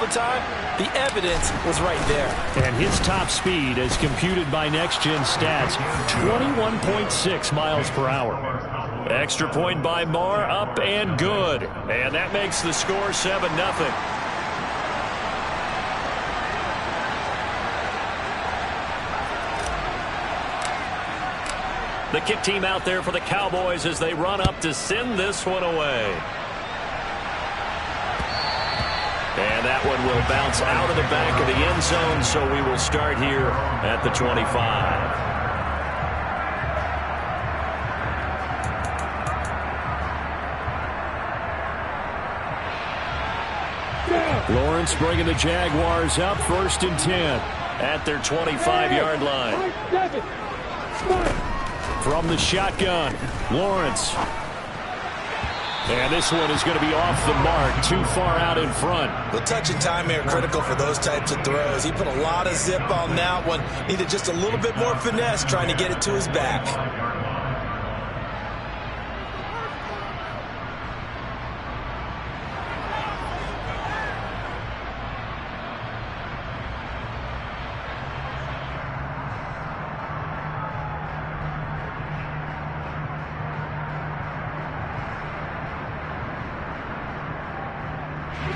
the time, the evidence was right there. And his top speed, as computed by Next Gen Stats, 21.6 miles per hour. Extra point by Marr, up and good. And that makes the score 7-0. The kick team out there for the Cowboys as they run up to send this one away. And that one will bounce out of the back of the end zone, so we will start here at the 25. Lawrence bringing the Jaguars up, 1st and 10 at their 25-yard line. From the shotgun, Lawrence. And this one is going to be off the mark, too far out in front. The touch and time are critical for those types of throws. He put a lot of zip on that one. Needed just a little bit more finesse trying to get it to his back.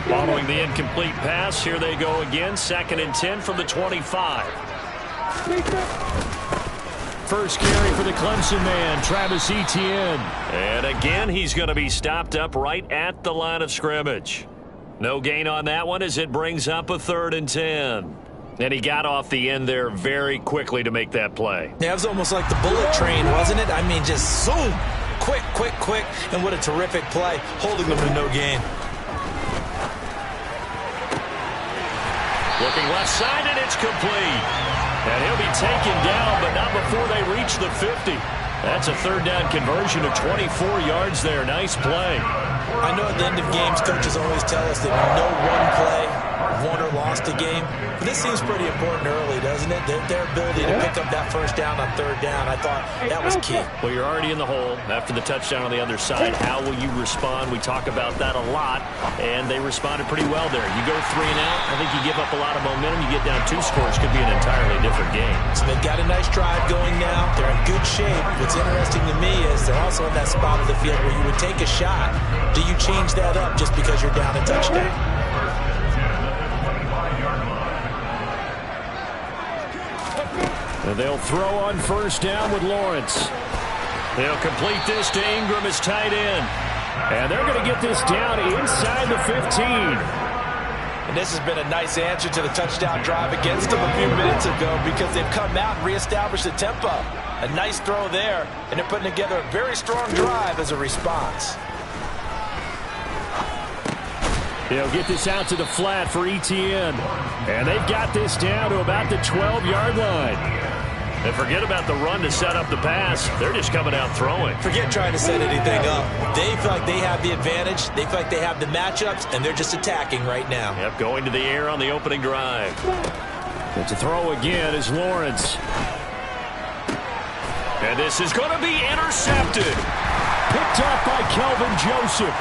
Following the incomplete pass, here they go again. 2nd and 10 from the 25. First carry for the Clemson man, Travis Etienne. And again, he's going to be stopped up right at the line of scrimmage. No gain on that one as it brings up a 3rd and 10. And he got off the end there very quickly to make that play. Yeah, it was almost like the bullet train, wasn't it? I mean, just zoom. Quick, quick, quick. And what a terrific play, holding them to no gain. Looking left side, and it's complete. And he'll be taken down, but not before they reach the 50. That's a 3rd down conversion of 24 yards there. Nice play. I know at the end of games, coaches always tell us that no one play won or lost a game. But this seems pretty important early, doesn't it? Their ability to pick up that 1st down on 3rd down, I thought that was key. Well, you're already in the hole after the touchdown on the other side. How will you respond? We talk about that a lot, and they responded pretty well there. You go 3 and out, I think you give up a lot of momentum. You get down 2 scores, could be an entirely different game. So they've got a nice drive going now. They're in good shape. What's interesting to me is they're also in that spot of the field where you would take a shot. Do you change that up just because you're down a touchdown? And they'll throw on 1st down with Lawrence. They'll complete this to Ingram as tight end. And they're going to get this down inside the 15. And this has been a nice answer to the touchdown drive against them a few minutes ago because they've come out and reestablished the tempo. A nice throw there, and they're putting together a very strong drive as a response. They'll get this out to the flat for Etienne. And they've got this down to about the 12-yard line. And forget about the run to set up the pass. They're just coming out throwing. Forget trying to set anything up. They feel like they have the advantage. They feel like they have the matchups, and they're just attacking right now. Yep, going to the air on the opening drive. And to throw again is Lawrence. And this is going to be intercepted. Picked up by Kelvin Joseph.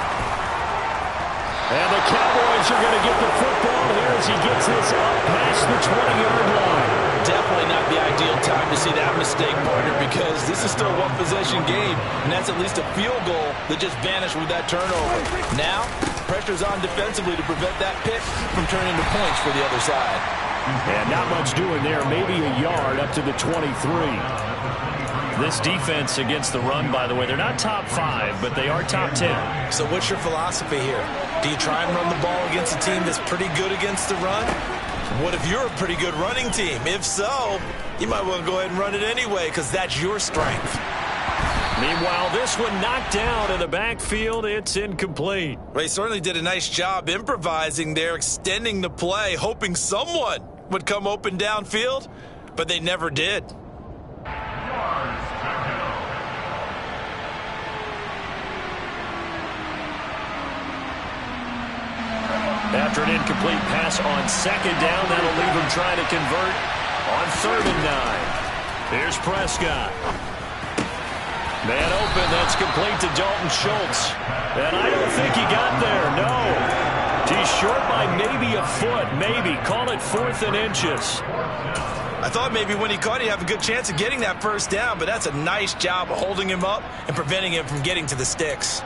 And the Cowboys are going to get the football here as he gets this up past the 20-yard line. Definitely not the ideal time to see that mistake, partner, because this is still a one-possession game, and that's at least a field goal that just vanished with that turnover. Now, pressure's on defensively to prevent that pick from turning into points for the other side. And not much doing there, maybe a yard up to the 23. This defense against the run, by the way, they're not top 5, but they are top 10. So what's your philosophy here? Do you try and run the ball against a team that's pretty good against the run? What if you're a pretty good running team? If so, you might want to go ahead and run it anyway because that's your strength. Meanwhile, this one knocked down in the backfield. It's incomplete. Well, he certainly did a nice job improvising there, extending the play, hoping someone would come open downfield, but they never did. After an incomplete pass on 2nd down, that'll leave him trying to convert on 3rd and 9. Here's Prescott. Man open, that's complete to Dalton Schultz. And I don't think he got there, no. He's short by maybe a foot, maybe. Call it 4th and inches. I thought maybe when he caught, he'd have a good chance of getting that first down, but that's a nice job of holding him up and preventing him from getting to the sticks.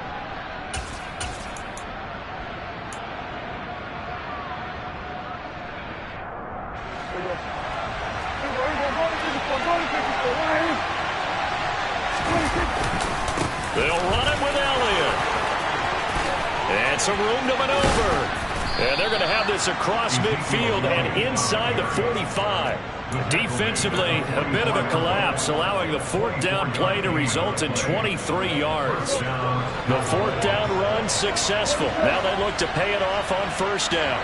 They'll run it with Elliott. And some room to maneuver. And they're going to have this across midfield and inside the 45. Defensively, a bit of a collapse, allowing the 4th down play to result in 23 yards. The 4th down run successful. Now they look to pay it off on 1st down.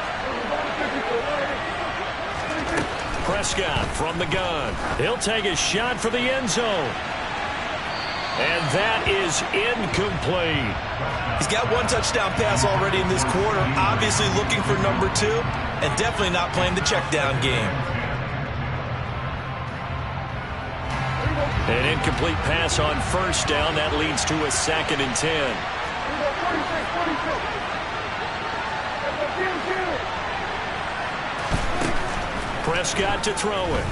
Prescott from the gun. He'll take a shot for the end zone. And that is incomplete. He's got 1 touchdown pass already in this quarter, obviously looking for number 2, and definitely not playing the check down game. An incomplete pass on 1st down. That leads to a 2nd and 10. Prescott to throw it.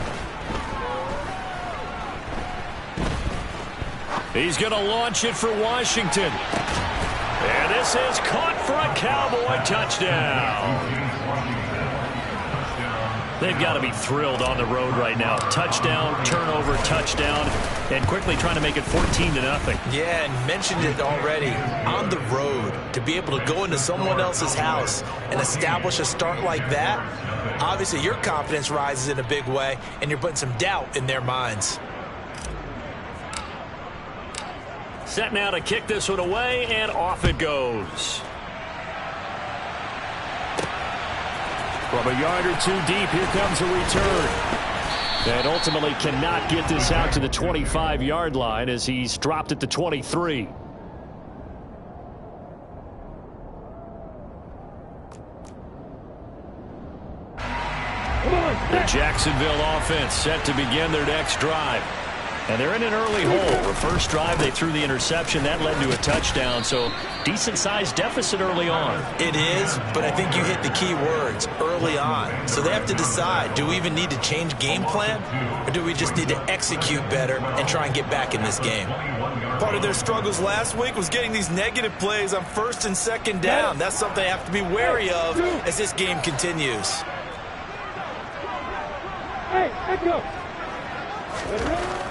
He's going to launch it for Washington. And this is caught for a Cowboy touchdown. They've got to be thrilled on the road right now. Touchdown, turnover, touchdown, and quickly trying to make it 14-0. Yeah, and mentioned it already. On the road, to be able to go into someone else's house and establish a start like that, obviously your confidence rises in a big way, and you're putting some doubt in their minds. Set now to kick this one away, and off it goes. From a yard or 2 deep, here comes a return. And ultimately cannot get this out to the 25-yard line as he's dropped at the 23. The Jacksonville offense set to begin their next drive. And they're in an early hole. The first drive, they threw the interception. That led to a touchdown, so decent-sized deficit early on. It is, but I think you hit the key words, early on. So they have to decide, do we even need to change game plan, or do we just need to execute better and try and get back in this game? Part of their struggles last week was getting these negative plays on 1st and 2nd down. That's something they have to be wary of as this game continues. Hey, let's go.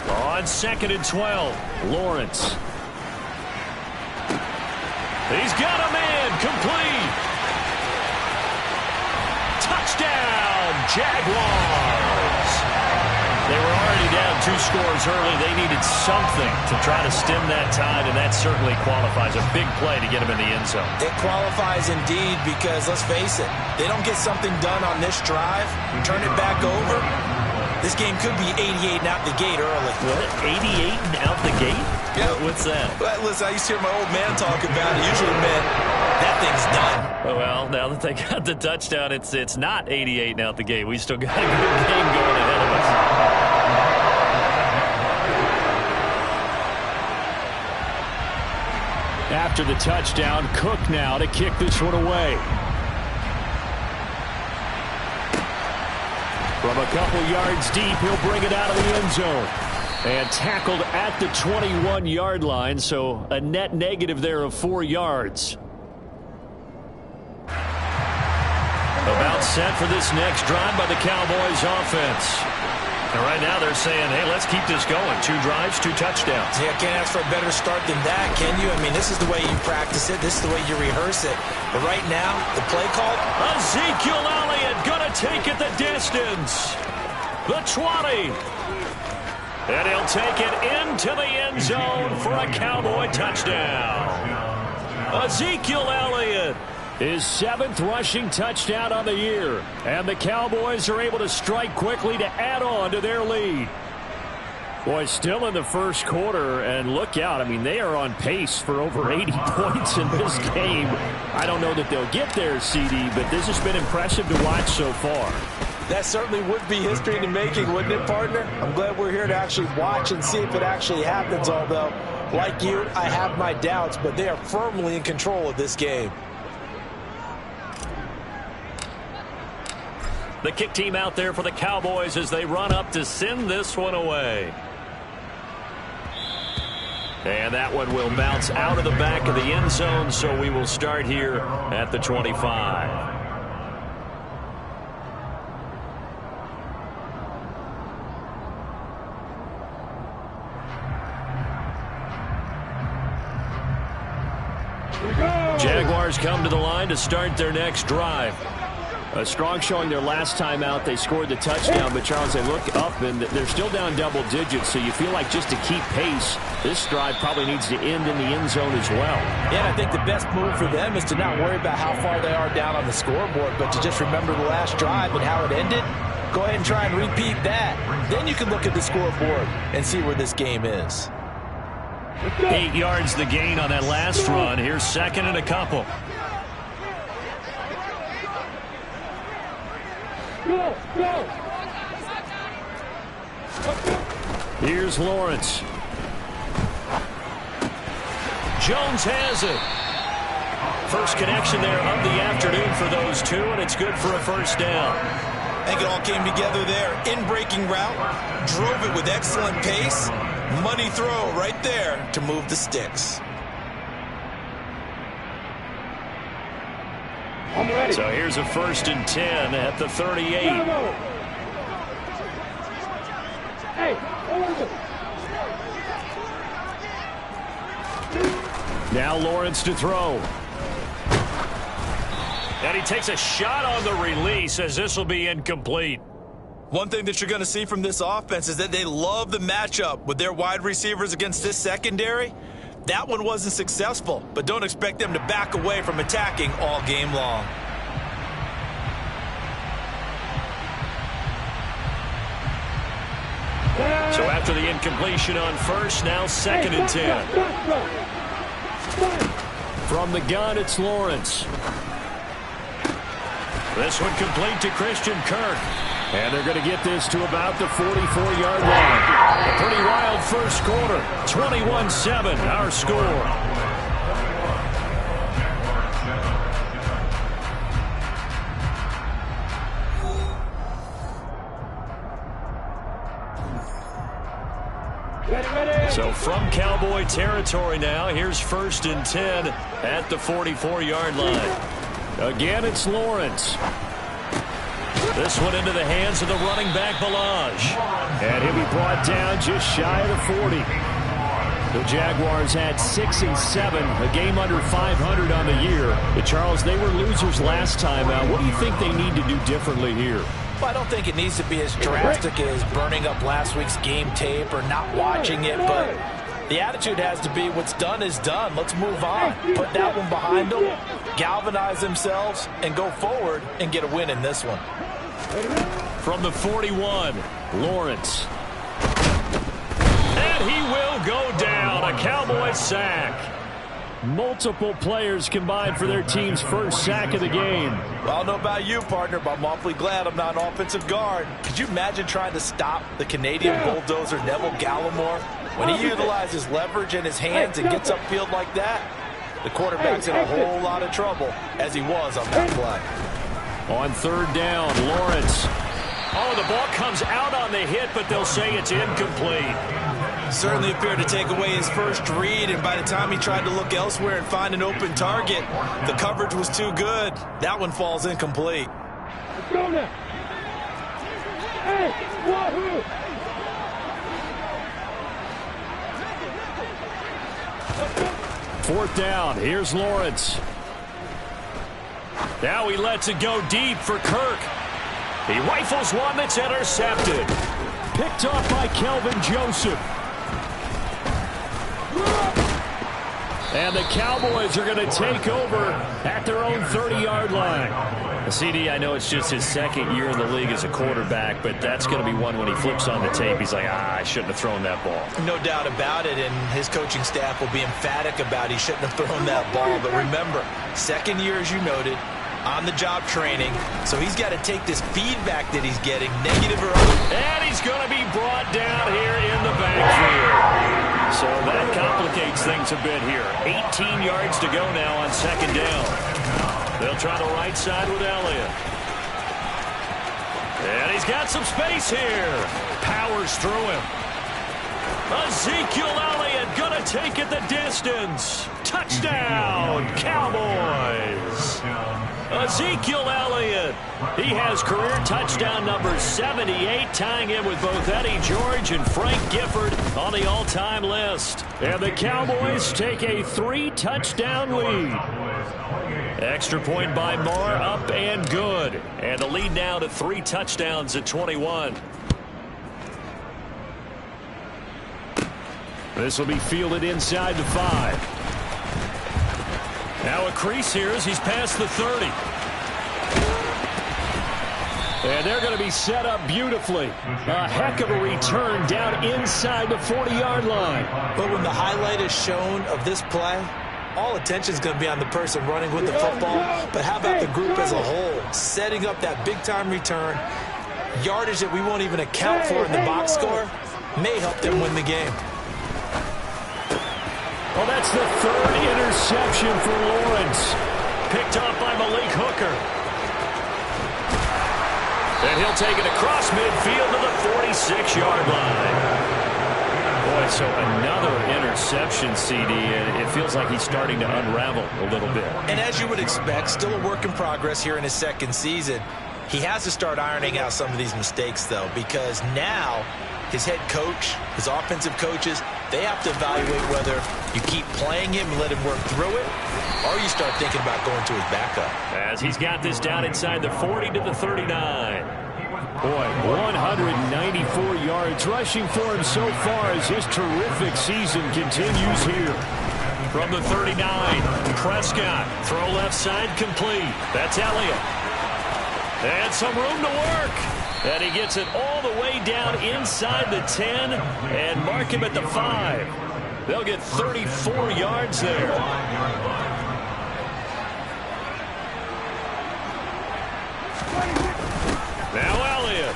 On 2nd and 12, Lawrence. He's got a man, complete. Touchdown, Jaguars. They were already down 2 scores early. They needed something to try to stem that tide, and that certainly qualifies. A big play to get them in the end zone. It qualifies indeed because, let's face it, they don't get something done on this drive, turn it back over, this game could be 88 and out the gate early. What? 88 and out the gate? Yeah. What's that? Well, listen, I used to hear my old man talk about it. Usually meant that thing's done. Well, now that they got the touchdown, it's not 88 and out the gate. We still got a good game going ahead of us. After the touchdown, Cook now to kick this one away. From a couple yards deep, he'll bring it out of the end zone. And tackled at the 21-yard line, so a net negative there of 4 yards. About set for this next drive by the Cowboys offense. And right now they're saying, hey, let's keep this going. 2 drives, 2 touchdowns. Yeah, can't ask for a better start than that, can you? I mean, this is the way you practice it. This is the way you rehearse it. But right now, the play call. Ezekiel Elliott going to take it the distance. The 20. And he'll take it into the end zone for a Cowboy touchdown. Ezekiel Elliott, his 7th rushing touchdown on the year. And the Cowboys are able to strike quickly to add on to their lead. Boy, still in the first quarter, and look out. I mean, they are on pace for over 80 points in this game. I don't know that they'll get there, CD, but this has been impressive to watch so far. That certainly would be history in the making, wouldn't it, partner? I'm glad we're here to actually watch and see if it actually happens, although, like you, I have my doubts, but they are firmly in control of this game. The kick team out there for the Cowboys as they run up to send this one away. And that one will bounce out of the back of the end zone, so we will start here at the 25. Jaguars come to the line to start their next drive. A strong showing their last time out. They scored the touchdown, but Charles, they look up and they're still down double digits, so you feel like just to keep pace, this drive probably needs to end in the end zone as well. Yeah, and I think the best move for them is to not worry about how far they are down on the scoreboard, but to just remember the last drive and how it ended. Go ahead and try and repeat that. Then you can look at the scoreboard and see where this game is. 8 yards the gain on that last run. Here's second and a couple. Here's Lawrence. Jones has it. First connection there of the afternoon for those two, and it's good for a first down. I think it all came together there. In-breaking route, drove it with excellent pace. Money throw right there to move the sticks. So here's a 1st and 10 at the 38. Now Lawrence to throw. And he takes a shot on the release as this will be incomplete. One thing that you're going to see from this offense is that they love the matchup with their wide receivers against this secondary. That one wasn't successful, but don't expect them to back away from attacking all game long. So after the incompletion on first, now 2nd and 10. From the gun, it's Lawrence. This one complete to Christian Kirk. And they're going to get this to about the 44-yard line. A pretty wild first quarter. 21-7, our score. So from Cowboy territory now, here's 1st and 10 at the 44-yard line. Again, it's Lawrence. This one into the hands of the running back, Balaj. And he'll be brought down just shy of the 40. The Jaguars had 6 and 7, a game under 500 on the year. But Charles, they were losers last time out. What do you think they need to do differently here? Well, I don't think it needs to be as drastic as burning up last week's game tape or not watching it, but the attitude has to be what's done is done. Let's move on. Put that one behind them, galvanize themselves, and go forward and get a win in this one. From the 41, Lawrence. And he will go down. A Cowboy sack. Multiple players combined for their team's first sack of the game. Well, I don't know about you, partner, but I'm awfully glad I'm not an offensive guard. Could you imagine trying to stop the Canadian bulldozer Neville Gallimore? When he utilizes leverage in his hands and gets upfield like that, the quarterback's in a whole lot of trouble, as he was on that play. On 3rd down, Lawrence. Oh, the ball comes out on the hit, but they'll say it's incomplete. Certainly appeared to take away his first read, and by the time he tried to look elsewhere and find an open target, the coverage was too good. That one falls incomplete. Let's go now. Hey, wahoo! 4th down. Here's Lawrence. Now he lets it go deep for Kirk. He rifles one that's intercepted. Picked off by Kelvin Joseph. And the Cowboys are going to take over at their own 30-yard line. CD, I know it's just his 2nd year in the league as a quarterback, but that's going to be one when he flips on the tape. He's like, I shouldn't have thrown that ball. No doubt about it, and his coaching staff will be emphatic about he shouldn't have thrown that ball. But remember, 2nd year, as you noted, on-the-job training, so he's got to take this feedback that he's getting, negative or other. And he's going to be brought down here in the backfield. So that complicates things a bit here. 18 yards to go now on 2nd down. They'll try the right side with Elliott. he's got some space here. Powers through him. Ezekiel Elliott going to take it the distance. Touchdown, Cowboys. Ezekiel Elliott. He has career touchdown number 78, tying him with both Eddie George and Frank Gifford on the all-time list. And the Cowboys take a 3-touchdown lead. Extra point by Moore, up and good. And the lead now to 3 touchdowns at 21. This will be fielded inside the 5. Now a crease here as he's past the 30. And they're going to be set up beautifully. A heck of a return down inside the 40-yard line. But when the highlight is shown of this play, all attention is going to be on the person running with the football. But how about the group as a whole? Setting up that big-time return, yardage that we won't even account for in the box score, may help them win the game. Well, that's the 3rd interception for Lawrence. Picked off by Malik Hooker. And he'll take it across midfield to the 46-yard line. Boy, so another interception, CD, and it feels like he's starting to unravel a little bit. And as you would expect, still a work in progress here in his 2nd season. He has to start ironing out some of these mistakes, though, because now his head coach, his offensive coaches, they have to evaluate whether you keep playing him and let him work through it, or you start thinking about going to his backup. As he's got this down inside the 40 to the 39. Boy, 194 yards rushing for him so far as his terrific season continues here. From the 39, Prescott, throw left side complete. That's Elliott. And some room to work. And he gets it all the way down inside the 10 and mark him at the 5. They'll get 34 yards there. Now Elliott.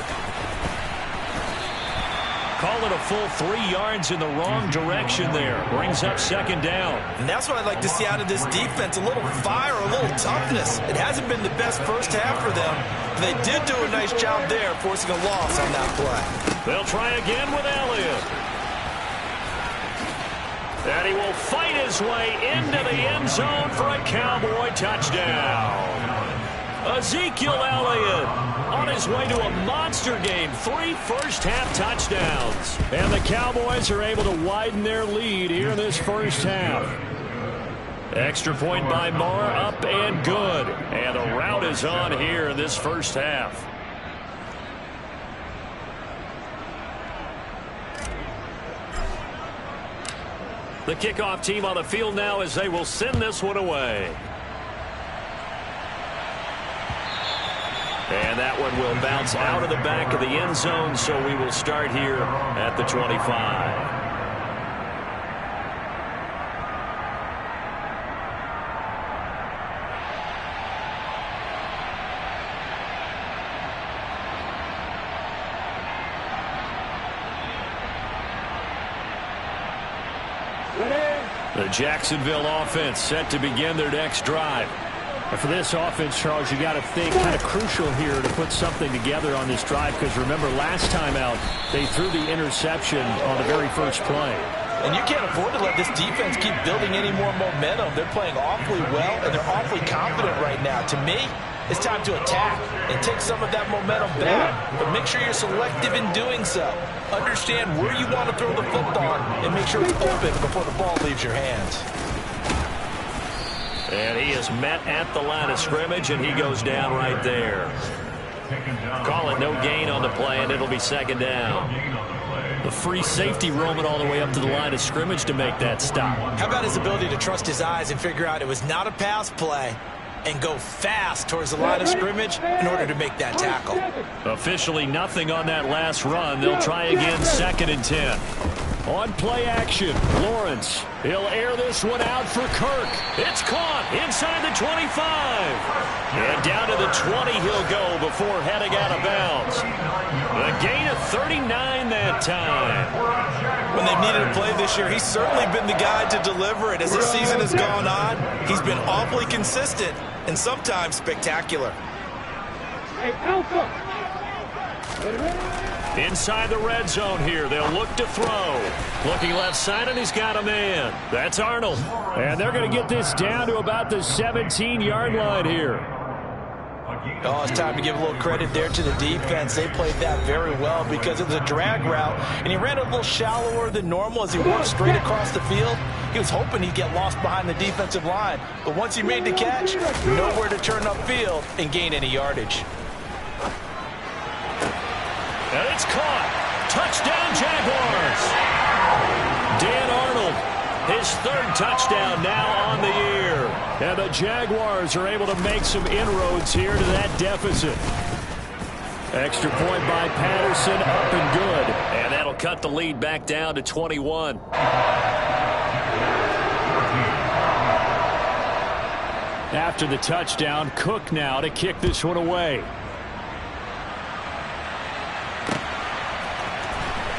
Call it a full 3 yards in the wrong direction there. Brings up 2nd down. And that's what I'd like to see out of this defense. A little fire, a little toughness. It hasn't been the best first half for them. They did do a nice job there, forcing a loss on that play. They'll try again with Elliott. And he will fight his way into the end zone for a Cowboy touchdown. Ezekiel Elliott on his way to a monster game. 3 first-half touchdowns. And the Cowboys are able to widen their lead here in this first half. Extra point by Moore, up and good. And the route is on here in this first half. The kickoff team on the field now as they will send this one away. And that one will bounce out of the back of the end zone, so we will start here at the 25. The Jacksonville offense set to begin their next drive. For this offense, Charles, you got to think kind of crucial here to put something together on this drive, because remember last time out they threw the interception on the very first play. And you can't afford to let this defense keep building any more momentum. They're playing awfully well, and they're awfully confident right now. To me, it's time to attack and take some of that momentum back. But make sure you're selective in doing so. Understand where you want to throw the football and make sure it's open before the ball leaves your hands. And he is met at the line of scrimmage, and he goes down right there. Call it no gain on the play, and it'll be 2nd down. The free safety roaming all the way up to the line of scrimmage to make that stop. How about his ability to trust his eyes and figure out it was not a pass play and go fast towards the line of scrimmage in order to make that tackle? Officially nothing on that last run. They'll try again, 2nd and 10. On play action, Lawrence. He'll air this one out for Kirk. It's caught inside the 25. And down to the 20 he'll go before heading out of bounds. A gain of 39 that time. When they've needed a play this year, he's certainly been the guy to deliver it. As this season has gone on, he's been awfully consistent and sometimes spectacular. Hey, Alpha! Inside the red zone here. They'll look to throw. Looking left side, and he's got a man. That's Arnold. And they're going to get this down to about the 17-yard line here. Oh, it's time to give a little credit there to the defense. They played that very well because it was a drag route, and he ran a little shallower than normal as he worked straight across the field. He was hoping he'd get lost behind the defensive line, but once he made the catch, nowhere to turn upfield and gain any yardage. And it's caught. Touchdown, Jaguars. Dan Arnold, his third touchdown now on the year. And the Jaguars are able to make some inroads here to that deficit. Extra point by Patterson, up and good. And that'll cut the lead back down to 21. After the touchdown, Cook now to kick this one away.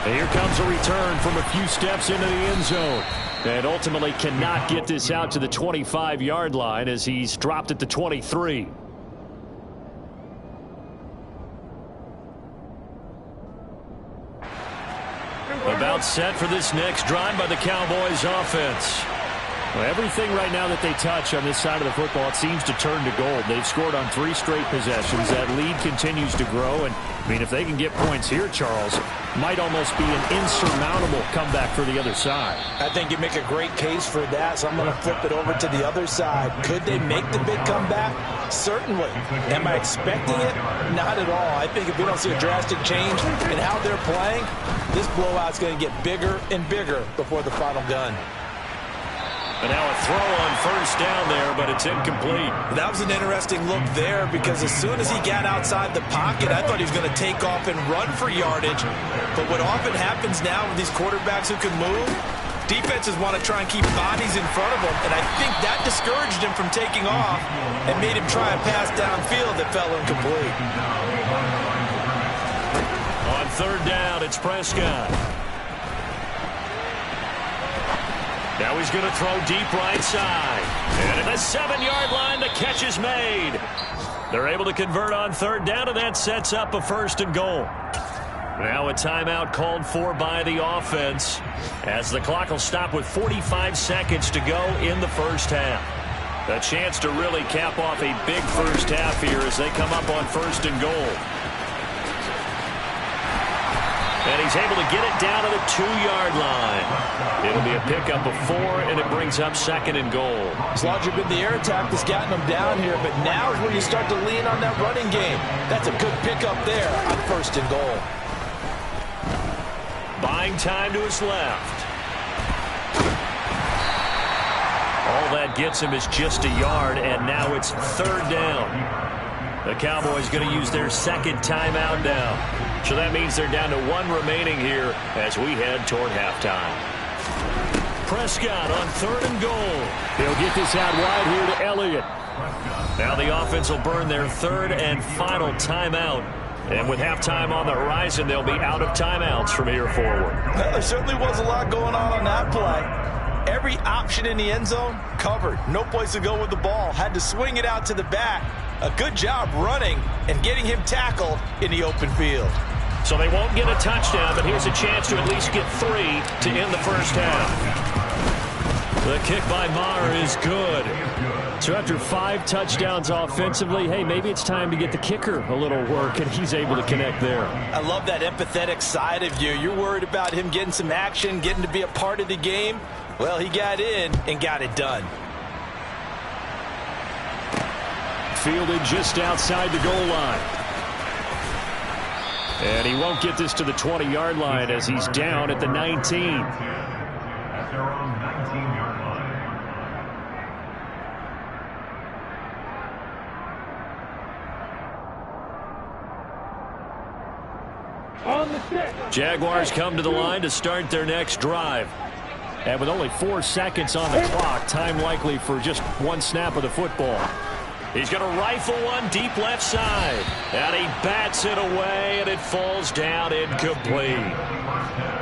And here comes a return from a few steps into the end zone. And ultimately cannot get this out to the 25-yard line as he's dropped at the 23. About set for this next drive by the Cowboys offense. Well, everything right now that they touch on this side of the football, it seems to turn to gold. They've scored on 3 straight possessions. That lead continues to grow. And, I mean, if they can get points here, Charles, might almost be an insurmountable comeback for the other side. I think you make a great case for that, so I'm going to flip it over to the other side. Could they make the big comeback? Certainly. Am I expecting it? Not at all. I think if we don't see a drastic change in how they're playing, this blowout's going to get bigger and bigger before the final gun. And now a throw on first down there, but it's incomplete. That was an interesting look there because as soon as he got outside the pocket, I thought he was going to take off and run for yardage. But what often happens now with these quarterbacks who can move, defenses want to try and keep bodies in front of them, and I think that discouraged him from taking off and made him try a pass downfield that fell incomplete. On third down, it's Prescott. Now he's going to throw deep right side. And at the 7-yard line, the catch is made. They're able to convert on third down, and that sets up a first and goal. Now a timeout called for by the offense as the clock will stop with 45 seconds to go in the first half. A chance to really cap off a big first half here as they come up on first and goal. And he's able to get it down to the 2-yard line. It'll be a pickup of 4, and it brings up second and goal. It's largely been the air attack that's gotten them down here, but now is when you start to lean on that running game. That's a good pickup there on first and goal. Buying time to his left. All that gets him is just a yard, and now it's third down. The Cowboys going to use their second timeout now. So that means they're down to 1 remaining here as we head toward halftime. Prescott on third and goal. They'll get this out wide here to Elliott. Now the offense will burn their third and final timeout. And with halftime on the horizon, they'll be out of timeouts from here forward. There certainly was a lot going on that play. Every option in the end zone covered. No place to go with the ball. Had to swing it out to the back. A good job running and getting him tackled in the open field. So they won't get a touchdown, but here's a chance to at least get 3 to end the first half. The kick by Maher is good. So after 5 touchdowns offensively, hey, maybe it's time to get the kicker a little work, and he's able to connect there. I love that empathetic side of you. You're worried about him getting some action, getting to be a part of the game. Well, he got in and got it done. Fielded just outside the goal line. And he won't get this to the 20-yard line as he's down at the 19. Jaguars come to the line to start their next drive. And with only 4 seconds on the clock, time likely for just 1 snap of the football. He's going to rifle one deep left side. And he bats it away, and it falls down incomplete.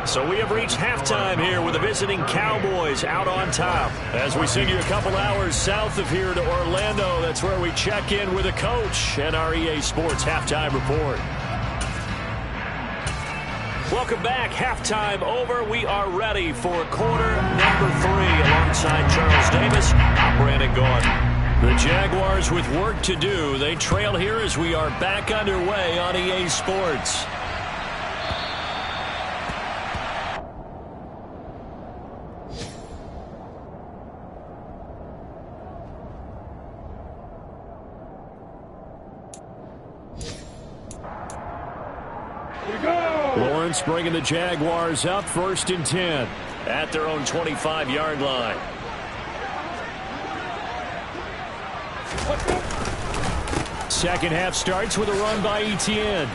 So we have reached halftime here with the visiting Cowboys out on top. As we send you a couple hours south of here to Orlando, that's where we check in with the coach and our EA Sports Halftime Report. Welcome back. Halftime over. We are ready for quarter number 3. Alongside Charles Davis, I'm Brandon Gaudin. The Jaguars with work to do. They trail here as we are back underway on EA Sports. Lawrence bringing the Jaguars up 1st and 10 at their own 25-yard line. Second half starts with a run by Etienne.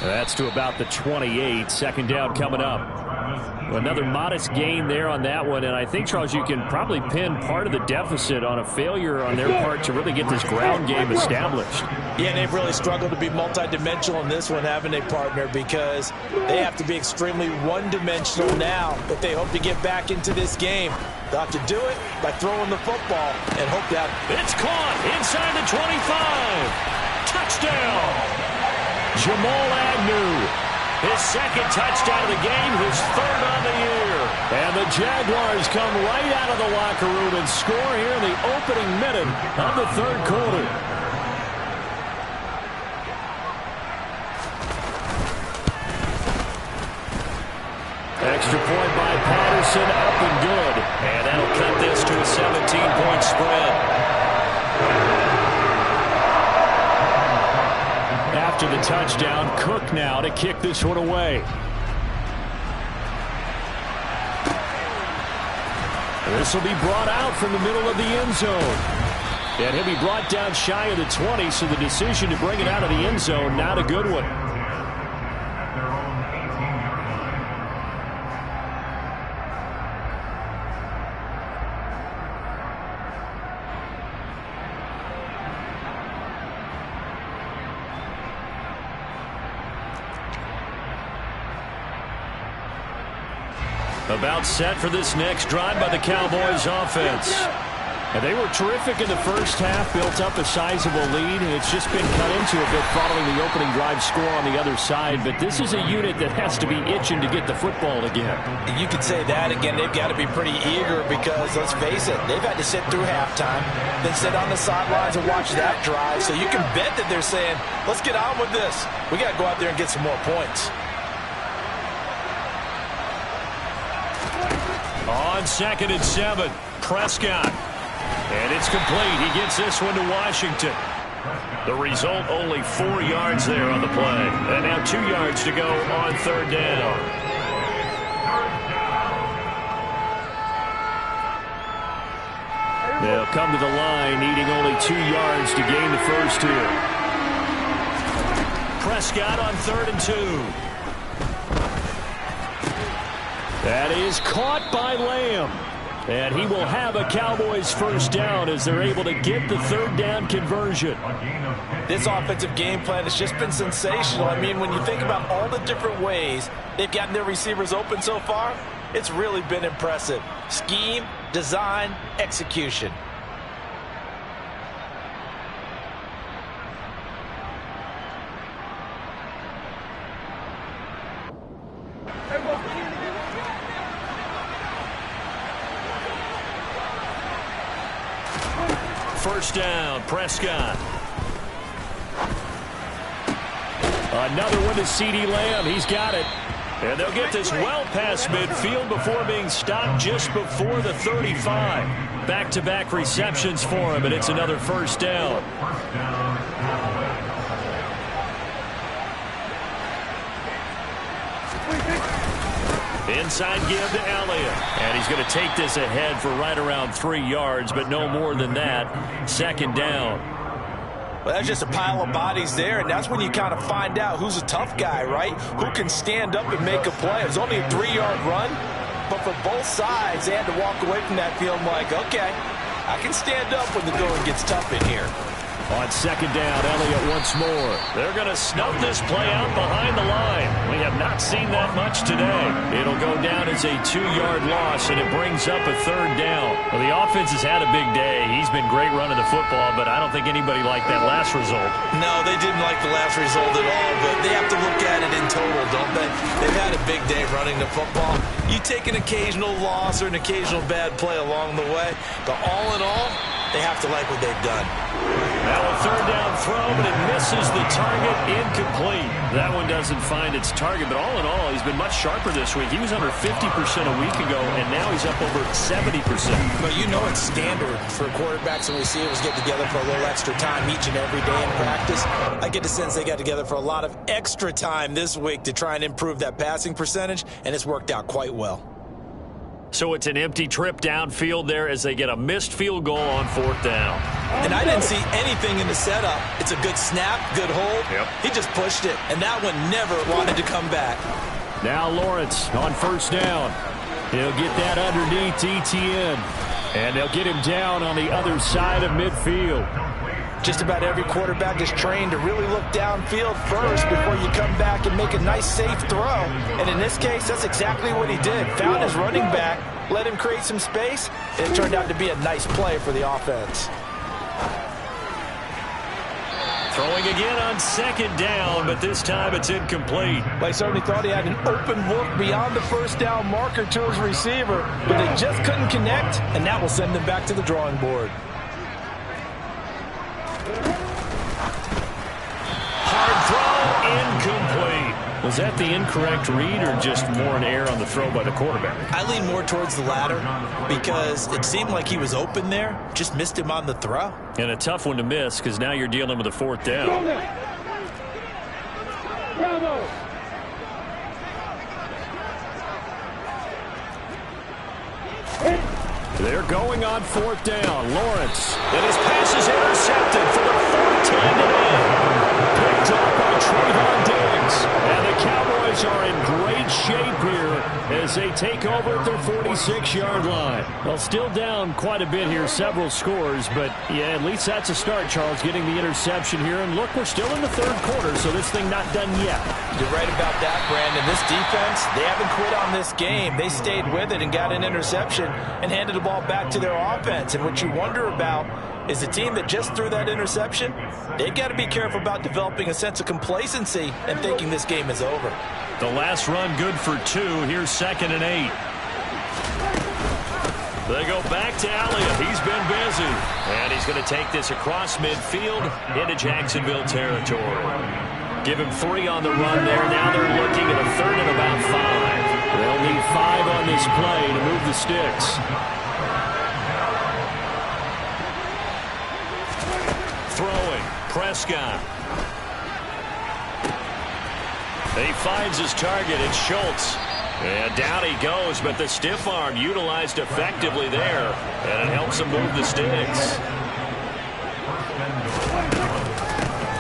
That's to about the 28. Second down coming up. Another modest gain there on that one, and I think, Charles, you can probably pin part of the deficit on a failure on their part to really get this ground game established. Yeah, they've really struggled to be multidimensional in this one, having a partner, because they have to be extremely one-dimensional now if they hope to get back into this game. They'll have to do it by throwing the football and hope that it's caught inside the 25. Touchdown! Jamal Agnew. His second touchdown of the game, his 3rd on the year. And the Jaguars come right out of the locker room and score here in the opening minute of the 3rd quarter. Extra point by Patterson, up and good. And that'll cut this to a 17-point spread. After the touchdown, Cook now to kick this one away. This will be brought out from the middle of the end zone. And he'll be brought down shy of the 20, so the decision to bring it out of the end zone, not a good one. About set for this next drive by the Cowboys offense. And they were terrific in the first half, built up a sizable lead, and it's just been cut into a bit following the opening drive score on the other side. But this is a unit that has to be itching to get the football again. You could say that again. They've got to be pretty eager because, let's face it, they've had to sit through halftime, then sit on the sidelines and watch that drive. So you can bet that they're saying, let's get on with this. We got to go out there and get some more points. On 2nd and 7, Prescott. And it's complete. He gets this one to Washington. The result, only 4 yards there on the play. And now 2 yards to go on 3rd down. They'll come to the line, needing only 2 yards to gain the first here. Prescott on 3rd and 2. That is caught by Lamb. And he will have a Cowboys first down as they're able to get the 3rd down conversion. This offensive game plan has just been sensational. I mean, when you think about all the different ways they've gotten their receivers open so far, it's really been impressive. Scheme, design, execution. First down, Prescott. Another one to CeeDee Lamb. He's got it. And they'll get this well past midfield before being stopped just before the 35. Back-to-back receptions for him, and it's another first down. Inside give to Elliott. And he's going to take this ahead for right around 3 yards, but no more than that. 2nd down. Well, that's just a pile of bodies there, and that's when you kind of find out who's a tough guy, right? Who can stand up and make a play. It was only a 3-yard run, but for both sides, they had to walk away from that feeling like, okay, I can stand up when the going gets tough in here. On 2nd down, Elliott once more. They're going to snuff this play out behind the line. We have not seen that much today. It'll go down as a 2-yard loss, and it brings up a 3rd down. Well, the offense has had a big day. He's been great running the football, but I don't think anybody liked that last result. No, they didn't like the last result at all, but they have to look at it in total, don't they? they've had a big day running the football. You take an occasional loss or an occasional bad play along the way, but all in all, they have to like what they've done. Now a third down throw, but it misses the target. Incomplete. That one doesn't find its target, but all in all, he's been much sharper this week. He was under 50% a week ago, and now he's up over 70%. But you know it's standard for quarterbacks and receivers get together for a little extra time each and every day in practice. I get the sense they got together for a lot of extra time this week to try and improve that passing percentage, and it's worked out quite well. So it's an empty trip downfield there as they get a missed field goal on 4th down. And I didn't see anything in the setup. It's a good snap, good hold. Yep. He just pushed it, and that one never wanted to come back. Now Lawrence on 1st down. He'll get that underneath Etienne. And they'll get him down on the other side of midfield. Just about every quarterback is trained to really look downfield first before you come back and make a nice, safe throw. And in this case, that's exactly what he did. Found his running back, let him create some space, and it turned out to be a nice play for the offense. Throwing again on 2nd down, but this time it's incomplete. They certainly thought he had an open look beyond the 1st down marker to his receiver, but they just couldn't connect, and that will send them back to the drawing board. Incomplete. Was that the incorrect read or just more an error on the throw by the quarterback? I lean more towards the latter because it seemed like he was open there, just missed him on the throw. And a tough one to miss because now you're dealing with a 4th down. Bravo! They're going on 4th down. Lawrence. And his pass is intercepted for the 4th time today. Picked up by Trayvon Diggs. And the Cowboys are in great shape here as they take over at their 46-yard line. Well, still down quite a bit here, several scores, but yeah, at least that's a start, Charles, getting the interception here. And look, we're still in the 3rd quarter, so this thing not done yet. You're right about that, Brandon. This defense, they haven't quit on this game. They stayed with it and got an interception and handed the ball back to their offense. And what you wonder about is the team that just threw that interception, they've got to be careful about developing a sense of complacency and thinking this game is over. The last run good for 2. Here's 2nd and 8. They go back to Elliott. He's been busy. And he's going to take this across midfield into Jacksonville territory. Give him 3 on the run there. Now they're looking at a 3rd and about 5. They'll need 5 on this play to move the sticks. Throwing. Prescott. He finds his target. It's Schultz. And down he goes, but the stiff arm utilized effectively there. And it helps him move the sticks.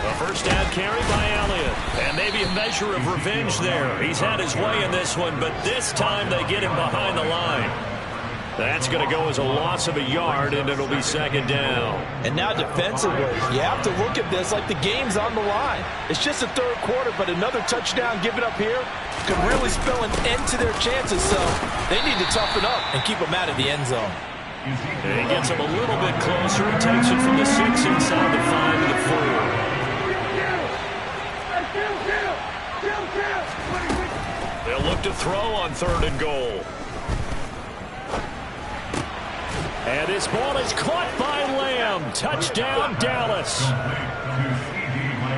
A 1st down carry by Elliott. And maybe a measure of revenge there. He's had his way in this one, but this time they get him behind the line. That's going to go as a loss of a yard, and it'll be 2nd down. And now defensively, you have to look at this like the game's on the line. It's just the 3rd quarter, but another touchdown given up here could really spell an end to their chances, so they need to toughen up and keep them out of the end zone. And he gets him a little bit closer. He takes it from the 6 inside the 5 to the 4. They'll look to throw on 3rd and goal. And this ball is caught by Lamb. Touchdown, Dallas.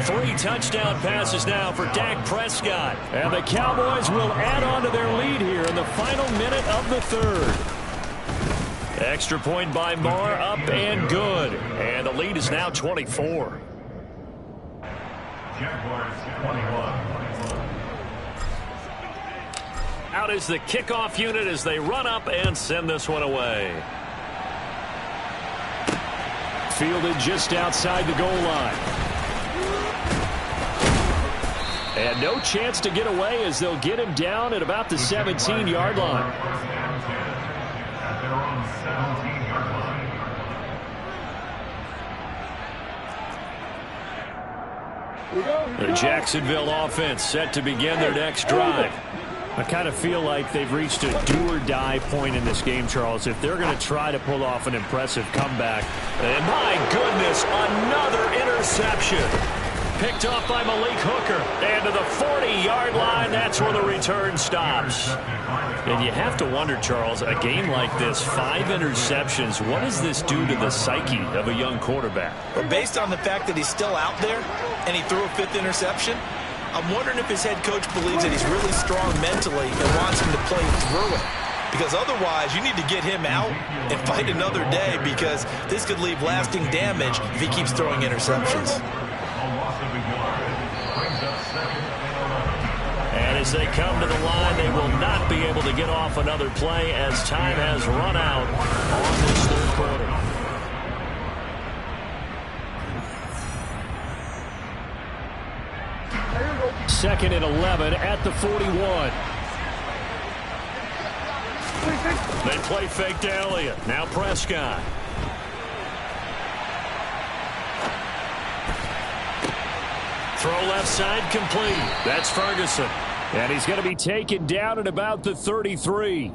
3 touchdown passes now for Dak Prescott. And the Cowboys will add on to their lead here in the final minute of the 3rd. Extra point by Moore, up and good. And the lead is now 24. Out is the kickoff unit as they run up and send this one away. Fielded just outside the goal line. And no chance to get away as they'll get him down at about the 17-yard line. The Jacksonville offense set to begin their next drive. I kind of feel like they've reached a do-or-die point in this game, Charles, if they're going to try to pull off an impressive comeback. And my goodness, another interception. picked off by Malik Hooker. And to the 40-yard line, that's where the return stops. And you have to wonder, Charles, a game like this, 5 interceptions, what does this do to the psyche of a young quarterback? Well, based on the fact that he's still out there and he threw a 5th interception, I'm wondering if his head coach believes that he's really strong mentally and wants him to play through it. Because otherwise, you need to get him out and fight another day, because this could leave lasting damage if he keeps throwing interceptions. And as they come to the line, they will not be able to get off another play as time has run out on this third quarter. Second and 11 at the 41. They play fake to Elliott. Now Prescott. Throw left side complete. That's Ferguson. And he's going to be taken down at about the 33.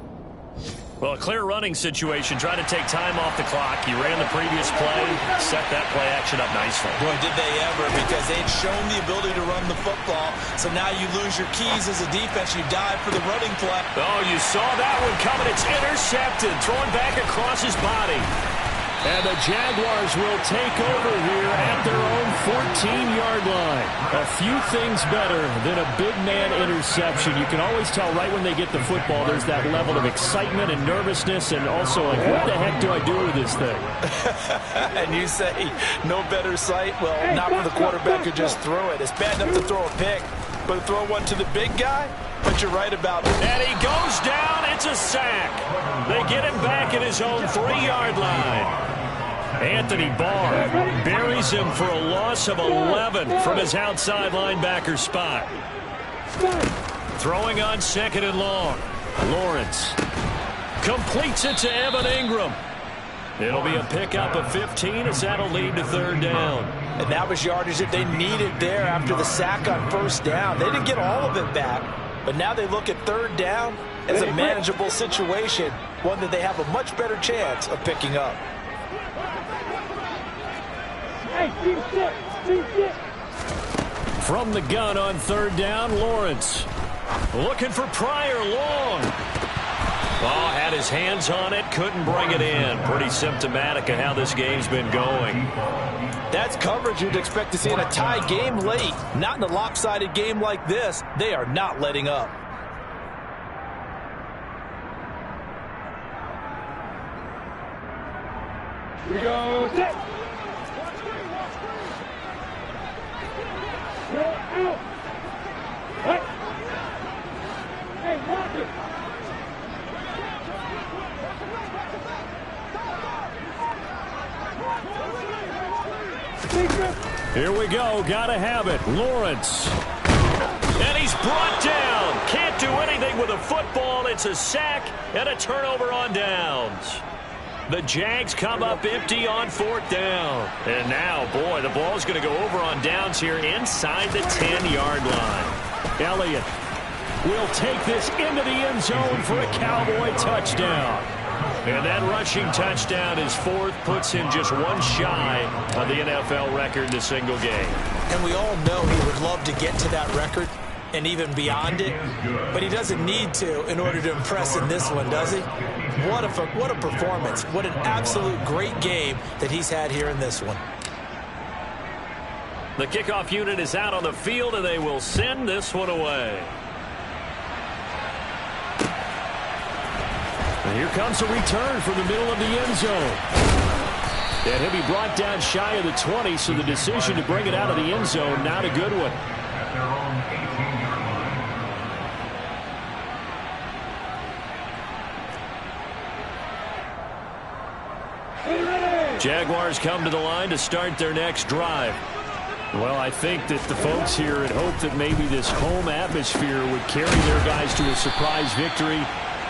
Well, a clear running situation. Trying to take time off the clock. He ran the previous play, set that play action up nicely. Boy, did they ever, because they'd shown the ability to run the football. So now you lose your keys as a defense. You dive for the running play. Oh, you saw that one coming. It's intercepted. Thrown back across his body. And the Jaguars will take over here at their own 14-yard line. A few things better than a big man interception. You can always tell right when they get the football, there's that level of excitement and nervousness, and also like, what the heck do I do with this thing? And you say, no better sight? Well, not for the quarterback who just threw it. It's bad enough to throw a pick, but to throw one to the big guy? But you're right about it. And he goes down. It's a sack. They get him back at his own 3-yard line. Anthony Barr buries him for a loss of 11 from his outside linebacker spot. Throwing on 2nd and long. Lawrence completes it to Evan Ingram. It'll be a pickup of 15 as that'll lead to 3rd down. And that was yardage that they needed there after the sack on 1st down. They didn't get all of it back, but now they look at 3rd down as a manageable situation, one that they have a much better chance of picking up. From the gun on 3rd down, Lawrence. Looking for Pryor long. Oh, had his hands on it, couldn't bring it in. Pretty symptomatic of how this game's been going. That's coverage you'd expect to see in a tie game late. Not in a lopsided game like this. They are not letting up. We go set. Go out. Hey. Hey, watch it. Here we go. Gotta have it. Lawrence. And he's brought down. Can't do anything with a football. It's a sack and a turnover on downs. The Jags come up empty on 4th down. And now, boy, the ball's going to go over on downs here inside the 10-yard line. Elliott will take this into the end zone for a Cowboy touchdown. And that rushing touchdown is 4th, puts him just one shy of the NFL record in a single game. And we all know he would love to get to that record and even beyond it, but he doesn't need to in order to impress in this one, does he? What a performance. What an absolute great game that he's had here in this one. The kickoff unit is out on the field, and they will send this one away. And here comes a return from the middle of the end zone. And he'll be brought down shy of the 20, so the decision to bring it out of the end zone, not a good one. Jaguars come to the line to start their next drive. Well, I think that the folks here had hoped that maybe this home atmosphere would carry their guys to a surprise victory,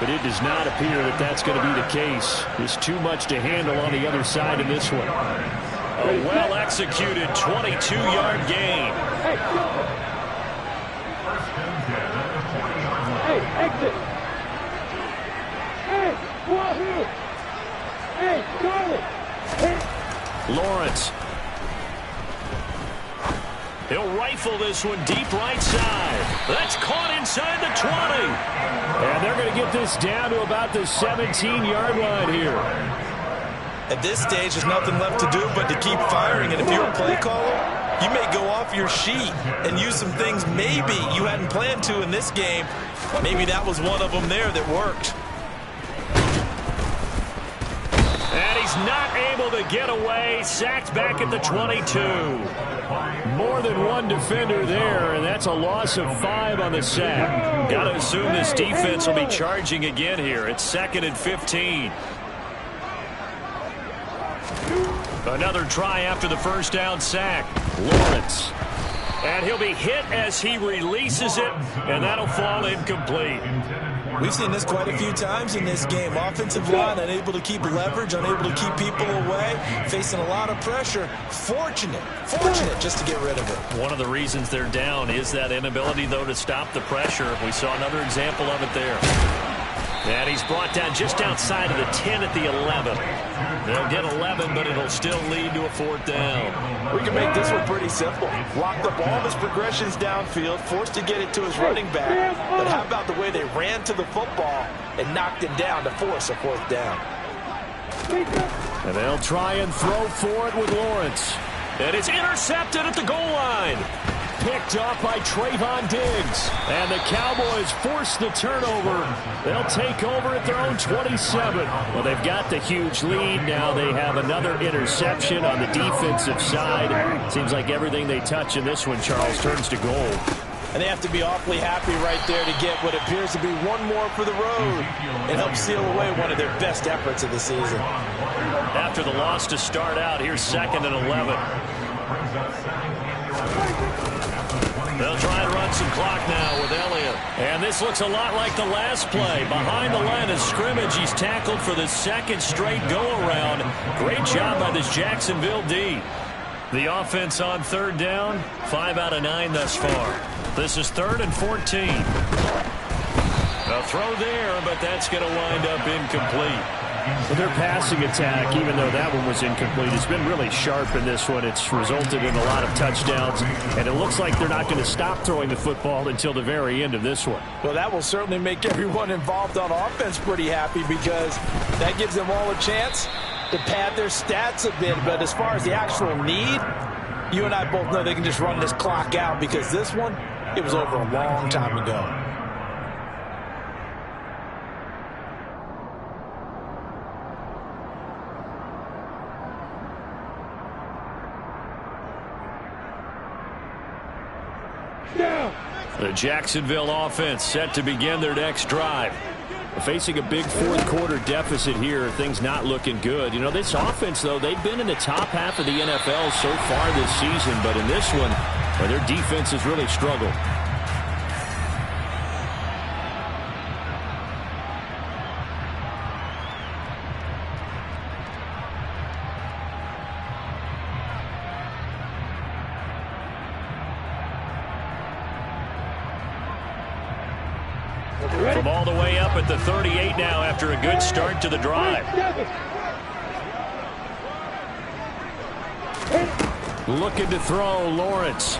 but it does not appear that that's going to be the case. There's too much to handle on the other side in this one. A well-executed 22-yard gain. Hey, exit. Hey, wahoo. Hey, Charlie. Hey. Lawrence. He'll rifle this one deep right side. That's caught inside the 20. And they're going to get this down to about the 17-yard line here. At this stage, there's nothing left to do but to keep firing. And if you're a play caller, you may go off your sheet and use some things maybe you hadn't planned to in this game. Maybe that was one of them there that worked. And he's not able to get away. Sacked back at the 22. More than one defender there, and that's a loss of 5 on the sack. Got to assume this defense will be charging again here. It's 2nd and 15. Another try after the first down sack. Lawrence. And he'll be hit as he releases it, and that'll fall incomplete. We've seen this quite a few times in this game. Offensive line unable to keep leverage, unable to keep people away, facing a lot of pressure. Fortunate just to get rid of it. One of the reasons they're down is that inability, though, to stop the pressure. We saw another example of it there. And he's brought down just outside of the 10 at the 11. They'll get 11, but it'll still lead to a 4th down. We can make this one pretty simple. Locked up all of his progressions downfield, forced to get it to his running back. But how about the way they ran to the football and knocked him down to force a 4th down? And they'll try and throw for it with Lawrence. And it's intercepted at the goal line. Picked off by Trayvon Diggs. And the Cowboys force the turnover. They'll take over at their own 27. Well, they've got the huge lead. Now they have another interception on the defensive side. Seems like everything they touch in this one, Charles, turns to gold. And they have to be awfully happy right there to get what appears to be one more for the road and help seal away one of their best efforts of the season. After the loss to start out, here's 2nd and 11. They'll try and run some clock now with Elliott. And this looks a lot like the last play. Behind the line of scrimmage, he's tackled for the 2nd straight go-around. Great job by this Jacksonville D. The offense on 3rd down, 5 out of 9 thus far. This is 3rd and 14. A throw there, but that's going to wind up incomplete. Well, their passing attack, even though that one was incomplete, has been really sharp in this one. It's resulted in a lot of touchdowns, and it looks like they're not going to stop throwing the football until the very end of this one. Well, that will certainly make everyone involved on offense pretty happy because that gives them all a chance to pad their stats a bit. But as far as the actual need, you and I both know they can just run this clock out because this one, it was over a long time ago. The Jacksonville offense set to begin their next drive. Facing a big 4th quarter deficit here, things not looking good. You know, this offense, though, they've been in the top half of the NFL so far this season, but in this one, well, their defense has really struggled. From all the way up at the 38 now after a good start to the drive. Looking to throw, Lawrence.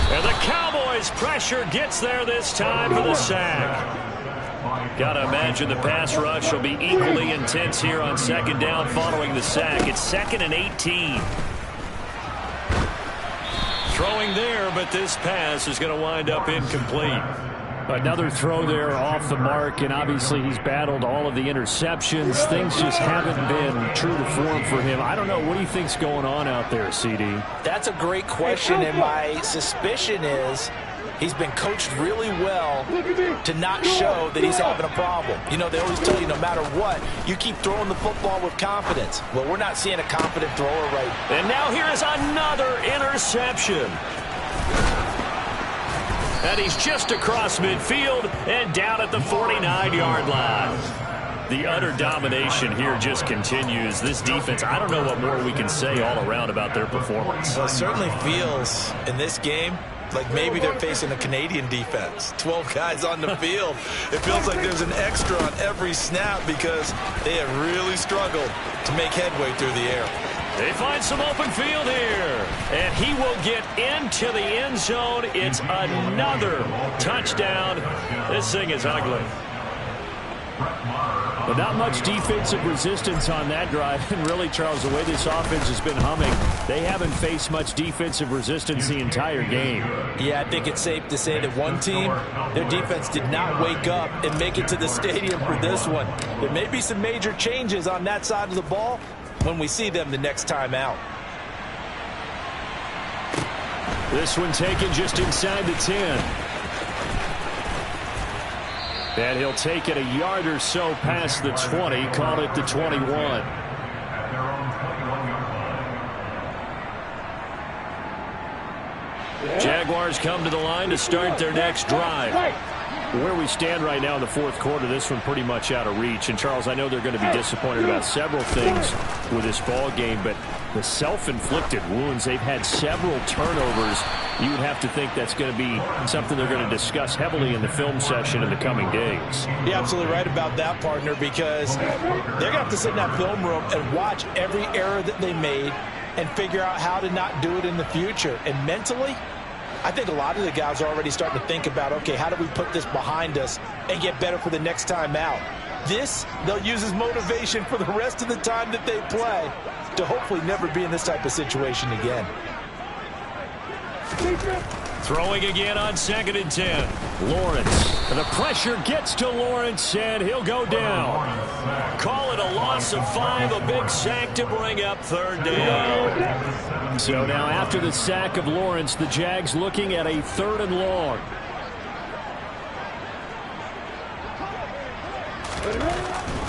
And the Cowboys' pressure gets there this time for the sack. Got to imagine the pass rush will be equally intense here on 2nd down following the sack. It's 2nd and 18. Throwing there, but this pass is going to wind up incomplete. Another throw there off the mark, and obviously he's battled all of the interceptions. Things just haven't been true to form for him. I don't know. What do you think's going on out there, CD? That's a great question, and my suspicion is he's been coached really well to not show that he's having a problem. You know, they always tell you no matter what, you keep throwing the football with confidence. Well, we're not seeing a confident thrower right now. And now here is another interception. And he's just across midfield and down at the 49-yard line. The utter domination here just continues. This defense, I don't know what more we can say all around about their performance. Well, it certainly feels in this game like maybe they're facing a Canadian defense. 12 guys on the field. It feels like there's an extra on every snap because they have really struggled to make headway through the air. They find some open field here. And he will get into the end zone. It's another touchdown. This thing is ugly. But not much defensive resistance on that drive. And really, Charles, the way this offense has been humming, they haven't faced much defensive resistance the entire game. Yeah, I think it's safe to say that one team, their defense did not wake up and make it to the stadium for this one. There may be some major changes on that side of the ball when we see them the next time out. This one taken just inside the 10. And he'll take it a yard or so past the 20, call it the 21. Jaguars come to the line to start their next drive. Where we stand right now in the fourth quarter, this one pretty much out of reach. And, Charles, I know they're going to be disappointed about several things with this ball game, but the self-inflicted wounds, they've had several turnovers. You would have to think that's going to be something they're going to discuss heavily in the film session in the coming days. You're absolutely right about that, partner, because they're going to have to sit in that film room and watch every error that they made and figure out how to not do it in the future. And mentally, I think a lot of the guys are already starting to think about, okay, how do we put this behind us and get better for the next time out? This, they'll use as motivation for the rest of the time that they play to hopefully never be in this type of situation again. Throwing again on 2nd and 10. Lawrence. And the pressure gets to Lawrence, and he'll go down. Call it a loss of 5, a big sack to bring up 3rd down. So now after the sack of Lawrence, the Jags looking at a 3rd and long.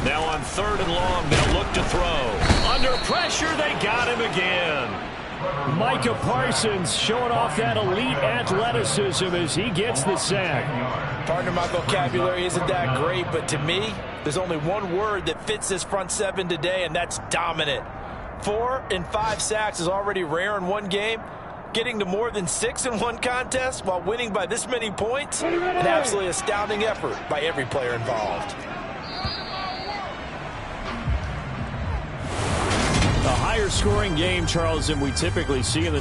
Now on 3rd and long, they'll look to throw. Under pressure, they got him again. Micah Parsons showing off that elite athleticism as he gets the sack. Partner, my vocabulary isn't that great, but to me, there's only one word that fits this front seven today, and that's dominant. 4 and 5 sacks is already rare in one game. Getting to more than 6 in one contest while winning by this many points, an absolutely astounding effort by every player involved. A higher scoring game, Charles, than we typically see in the